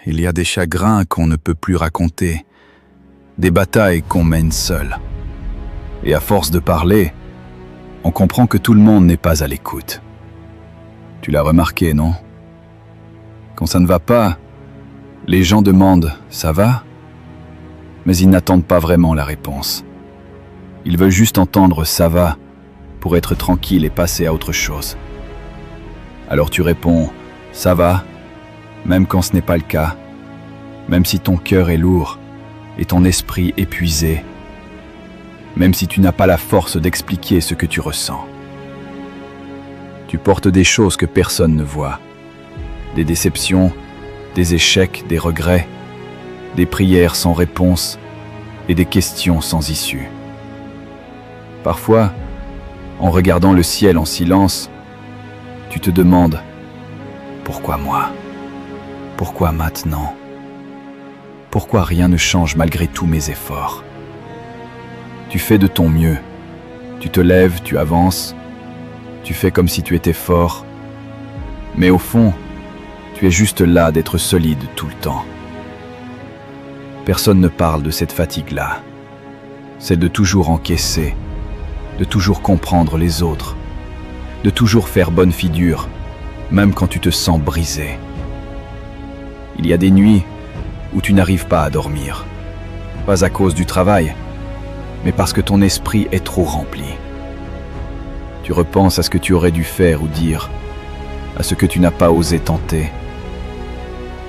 il y a des chagrins qu'on ne peut plus raconter, des batailles qu'on mène seul. Et à force de parler, on comprend que tout le monde n'est pas à l'écoute. Tu l'as remarqué, non? Quand ça ne va pas, les gens demandent « ça va ?» mais ils n'attendent pas vraiment la réponse. Ils veulent juste entendre « ça va » pour être tranquille et passer à autre chose. Alors tu réponds « ça va », même quand ce n'est pas le cas, même si ton cœur est lourd et ton esprit épuisé, même si tu n'as pas la force d'expliquer ce que tu ressens. Tu portes des choses que personne ne voit, des déceptions, des échecs, des regrets, des prières sans réponse et des questions sans issue. Parfois, en regardant le ciel en silence, tu te demandes « Pourquoi moi ? Pourquoi maintenant ? Pourquoi rien ne change malgré tous mes efforts ?» Tu fais de ton mieux. Tu te lèves, tu avances, tu fais comme si tu étais fort. Mais au fond, tu es juste là d'être solide tout le temps. Personne ne parle de cette fatigue-là. Celle de toujours encaisser, de toujours comprendre les autres, de toujours faire bonne figure, même quand tu te sens brisé. Il y a des nuits où tu n'arrives pas à dormir, pas à cause du travail, mais parce que ton esprit est trop rempli. Tu repenses à ce que tu aurais dû faire ou dire, à ce que tu n'as pas osé tenter.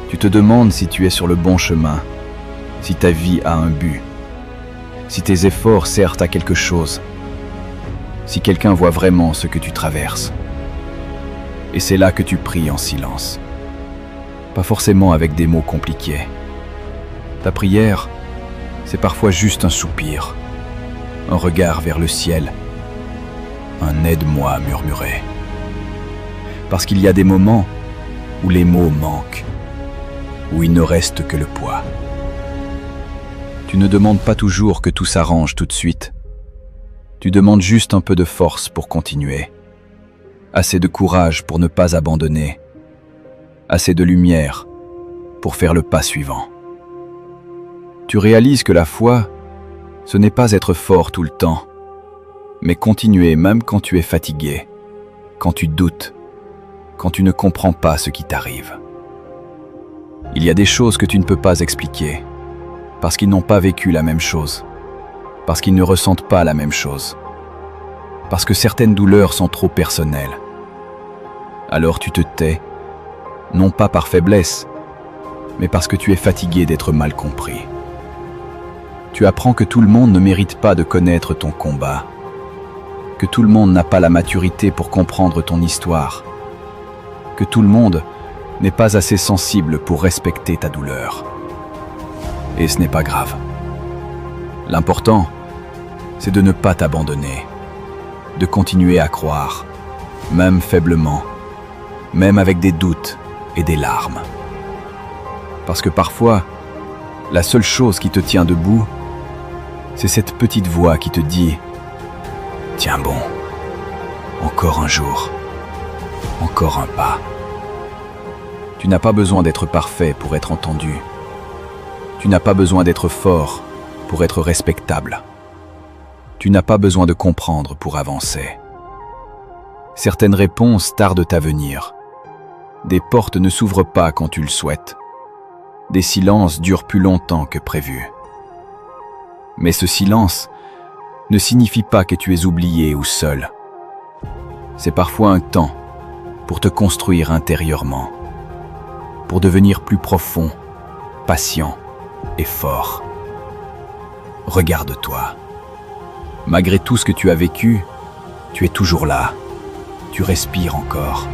Tu te demandes si tu es sur le bon chemin, si ta vie a un but, si tes efforts servent à quelque chose, si quelqu'un voit vraiment ce que tu traverses. Et c'est là que tu pries en silence, pas forcément avec des mots compliqués. Ta prière, c'est parfois juste un soupir, un regard vers le ciel, un « aide-moi » à murmurer. Parce qu'il y a des moments où les mots manquent, où il ne reste que le poids. Tu ne demandes pas toujours que tout s'arrange tout de suite. Tu demandes juste un peu de force pour continuer, assez de courage pour ne pas abandonner, assez de lumière pour faire le pas suivant. Tu réalises que la foi, ce n'est pas être fort tout le temps, mais continuer même quand tu es fatigué, quand tu doutes, quand tu ne comprends pas ce qui t'arrive. Il y a des choses que tu ne peux pas expliquer, parce qu'ils n'ont pas vécu la même chose, parce qu'ils ne ressentent pas la même chose, parce que certaines douleurs sont trop personnelles. Alors tu te tais, non pas par faiblesse, mais parce que tu es fatigué d'être mal compris. Tu apprends que tout le monde ne mérite pas de connaître ton combat, que tout le monde n'a pas la maturité pour comprendre ton histoire, que tout le monde n'est pas assez sensible pour respecter ta douleur. Et ce n'est pas grave. L'important, c'est de ne pas t'abandonner, de continuer à croire, même faiblement, même avec des doutes et des larmes. Parce que parfois, la seule chose qui te tient debout, c'est cette petite voix qui te dit « Tiens bon, encore un jour, encore un pas ». Tu n'as pas besoin d'être parfait pour être entendu. Tu n'as pas besoin d'être fort pour être respectable. Tu n'as pas besoin de comprendre pour avancer. Certaines réponses tardent à venir. Des portes ne s'ouvrent pas quand tu le souhaites. Des silences durent plus longtemps que prévu. Mais ce silence ne signifie pas que tu es oublié ou seul. C'est parfois un temps pour te construire intérieurement, pour devenir plus profond, patient et fort. Regarde-toi. Malgré tout ce que tu as vécu, tu es toujours là. Tu respires encore.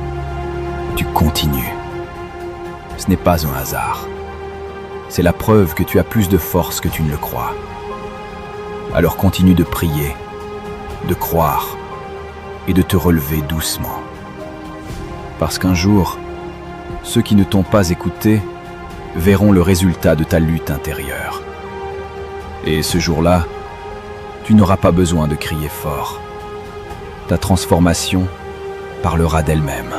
Tu continues. Ce n'est pas un hasard. C'est la preuve que tu as plus de force que tu ne le crois. Alors continue de prier, de croire et de te relever doucement. Parce qu'un jour, ceux qui ne t'ont pas écouté verront le résultat de ta lutte intérieure. Et ce jour-là, tu n'auras pas besoin de crier fort. Ta transformation parlera d'elle-même.